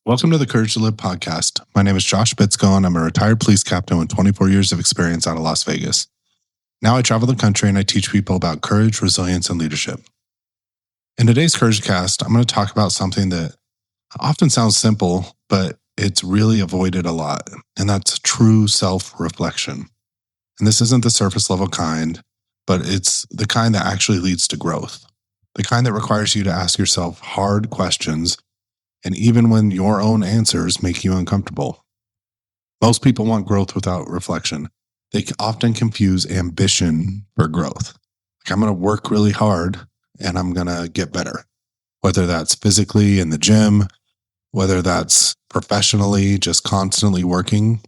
Welcome to the Courage to Live podcast. My name is Josh Bitsko, and I'm a retired police captain with 24 years of experience out of Las Vegas. Now I travel the country and I teach people about courage, resilience, and leadership. In today's Courage Cast, I'm going to talk about something that often sounds simple, but it's really avoided a lot, and that's true self-reflection. And this isn't the surface level kind, but it's the kind that actually leads to growth, the kind that requires you to ask yourself hard questions, and even when your own answers make you uncomfortable. Most people want growth without reflection. They often confuse ambition for growth. Like, I'm going to work really hard and I'm going to get better, whether that's physically in the gym, whether that's professionally, just constantly working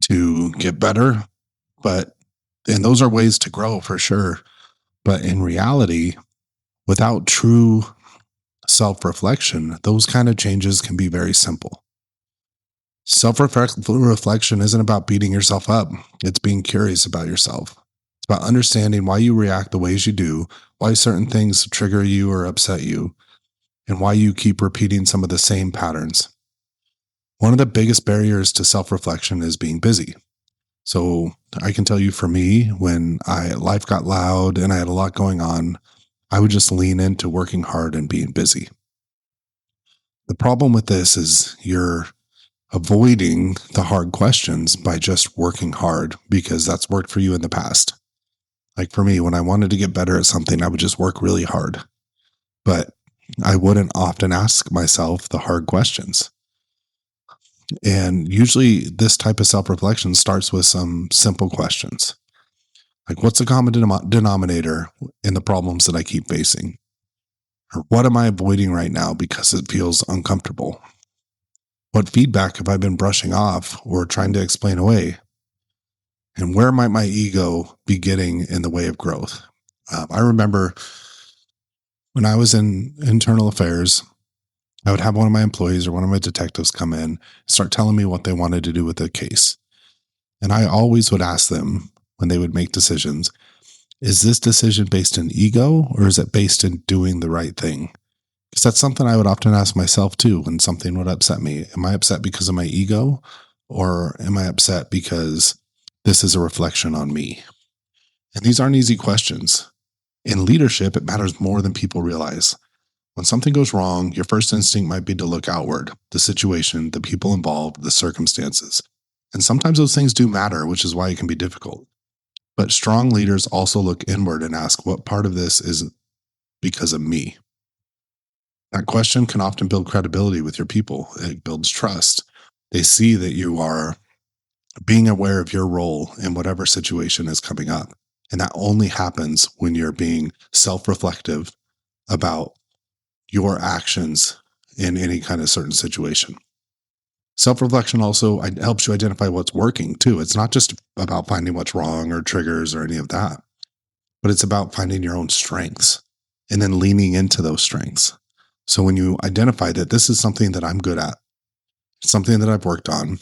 to get better. And those are ways to grow for sure. But in reality, without true self-reflection, those kind of changes can be very simple. Self-reflection isn't about beating yourself up. It's being curious about yourself. It's about understanding why you react the ways you do, why certain things trigger you or upset you, and why you keep repeating some of the same patterns. One of the biggest barriers to self-reflection is being busy. So I can tell you, for me, when life got loud and I had a lot going on, I would just lean into working hard and being busy. The problem with this is you're avoiding the hard questions by just working hard because that's worked for you in the past. Like for me, when I wanted to get better at something, I would just work really hard, but I wouldn't often ask myself the hard questions. And usually this type of self-reflection starts with some simple questions. Like, what's the common denominator in the problems that I keep facing? Or what am I avoiding right now because it feels uncomfortable? What feedback have I been brushing off or trying to explain away? And where might my ego be getting in the way of growth? I remember when I was in internal affairs, I would have one of my employees or one of my detectives come in, start telling me what they wanted to do with the case. And I always would ask them when they would make decisions, is this decision based in ego or is it based in doing the right thing? Because that's something I would often ask myself too when something would upset me. Am I upset because of my ego, or am I upset because this is a reflection on me? And these aren't easy questions. In leadership, it matters more than people realize. When something goes wrong, your first instinct might be to look outward, the situation, the people involved, the circumstances. And sometimes those things do matter, which is why it can be difficult. But strong leaders also look inward and ask, what part of this is because of me? That question can often build credibility with your people. It builds trust. They see that you are being aware of your role in whatever situation is coming up. And that only happens when you're being self-reflective about your actions in any kind of certain situation. Self-reflection also helps you identify what's working too. It's not just about finding what's wrong or triggers or any of that, but it's about finding your own strengths and then leaning into those strengths. So when you identify that this is something that I'm good at, something that I've worked on,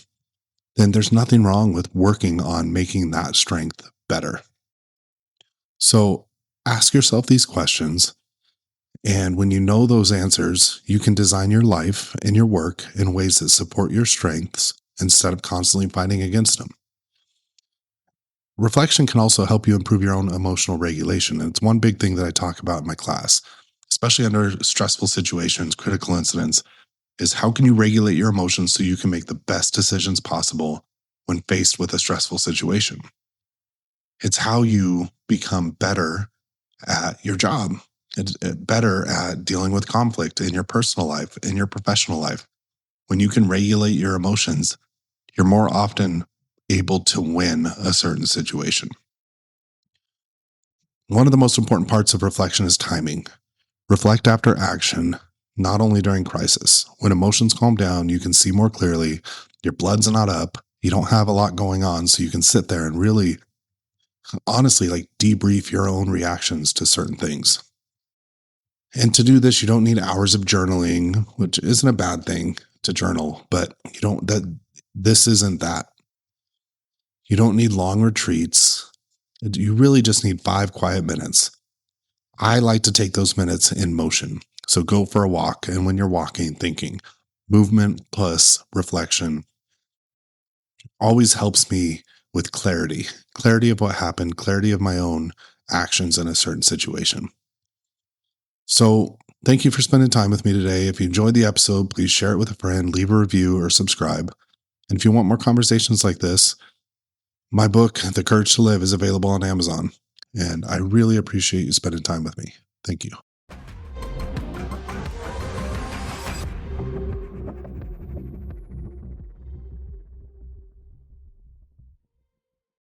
then there's nothing wrong with working on making that strength better. So ask yourself these questions. And when you know those answers, you can design your life and your work in ways that support your strengths instead of constantly fighting against them. Reflection can also help you improve your own emotional regulation. And it's one big thing that I talk about in my class, especially under stressful situations, critical incidents, is how can you regulate your emotions so you can make the best decisions possible when faced with a stressful situation. It's how you become better at your job, better at dealing with conflict in your personal life, in your professional life. When you can regulate your emotions, you're more often able to win a certain situation. One of the most important parts of reflection is timing. Reflect after action, not only during crisis. When emotions calm down, you can see more clearly, your blood's not up, you don't have a lot going on, so you can sit there and really, honestly, debrief your own reactions to certain things. And to do this, you don't need hours of journaling, which isn't a bad thing to journal, but this isn't that. You don't need long retreats. You really just need 5 quiet minutes. I like to take those minutes in motion. So go for a walk. And when you're walking, thinking, movement plus reflection always helps me with clarity of what happened, clarity of my own actions in a certain situation. So, thank you for spending time with me today. If you enjoyed the episode, please share it with a friend, leave a review, or subscribe. And if you want more conversations like this, my book, The Courage to Live, is available on Amazon. And I really appreciate you spending time with me. Thank you.